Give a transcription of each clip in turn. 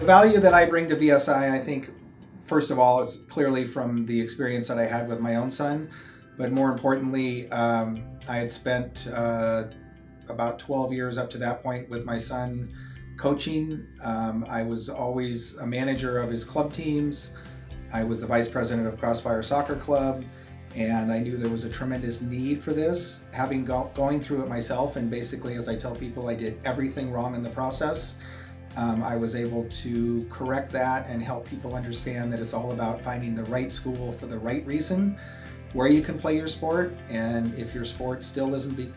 The value that I bring to BSI, I think, first of all, is clearly from the experience that I had with my own son. But more importantly, I had spent about 12 years up to that point with my son coaching. I was always a manager of his club teams. I was the vice president of Crossfire Soccer Club, and I knew there was a tremendous need for this. Having going through it myself, and basically, as I tell people, I did everything wrong in the process. I was able to correct that and help people understand that it's all about finding the right school for the right reason, where you can play your sport, and if your sport still isn't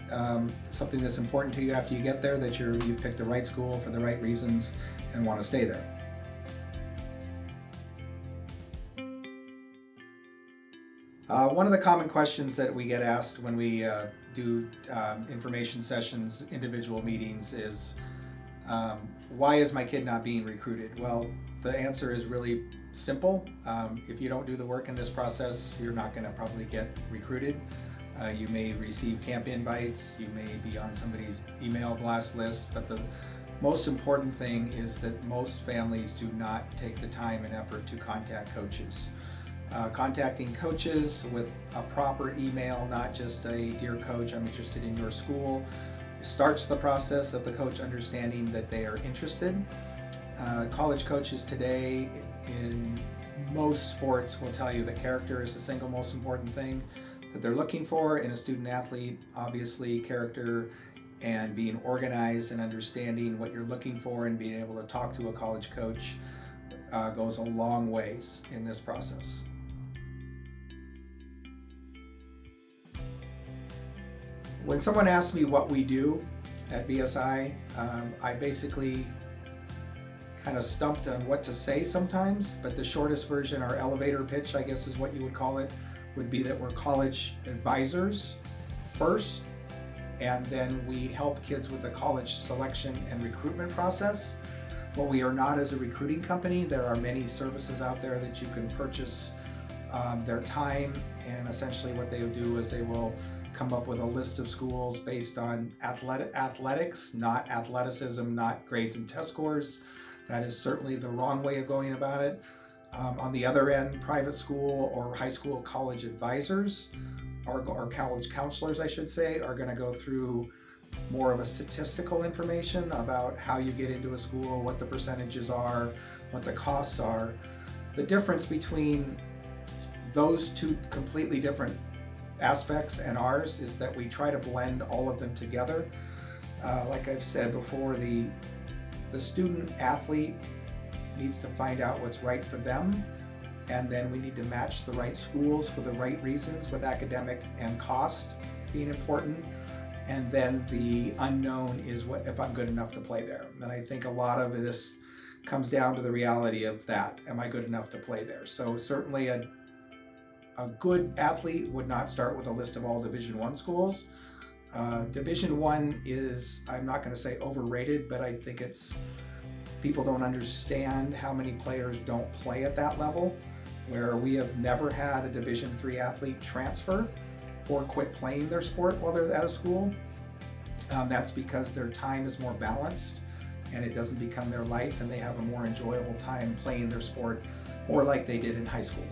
something that's important to you after you get there, that you've picked the right school for the right reasons and want to stay there. One of the common questions that we get asked when we do information sessions, individual meetings, is why is my kid not being recruited? Well, the answer is really simple. If you don't do the work in this process, you're not going to probably get recruited. You may receive camp invites, you may be on somebody's email blast list, but the most important thing is that most families do not take the time and effort to contact coaches. Contacting coaches with a proper email, not just a "Dear Coach, I'm interested in your school," starts the process of the coach understanding that they are interested. College coaches today in most sports will tell you that character is the single most important thing that they're looking for in a student athlete. Obviously, character and being organized and understanding what you're looking for and being able to talk to a college coach goes a long ways in this process. When someone asks me what we do at BSI, I basically kind of stumped on what to say sometimes, but the shortest version, our elevator pitch, I guess is what you would call it, would be that we're college advisors first, and then we help kids with the college selection and recruitment process. What we are not is a recruiting company. There are many services out there that you can purchase their time, and essentially what they will do is they will come up with a list of schools based on athletics, not athleticism, not grades and test scores. That is certainly the wrong way of going about it. On the other end, private school or high school college advisors, or college counselors, I should say, are going to go through more of a statistical information about how you get into a school, what the percentages are, what the costs are. The difference between those two completely different aspects and ours is that we try to blend all of them together. Like I've said before, the student athlete needs to find out what's right for them, and then we need to match the right schools for the right reasons, with academic and cost being important. And then the unknown is what if I'm good enough to play there. And I think a lot of this comes down to the reality of that. Am I good enough to play there? So certainly a good athlete would not start with a list of all Division I schools. Division I is, I'm not going to say overrated, but I think people don't understand how many players don't play at that level, where we have never had a Division III athlete transfer or quit playing their sport while they're at a school. That's because their time is more balanced and it doesn't become their life, and they have a more enjoyable time playing their sport, more like they did in high school.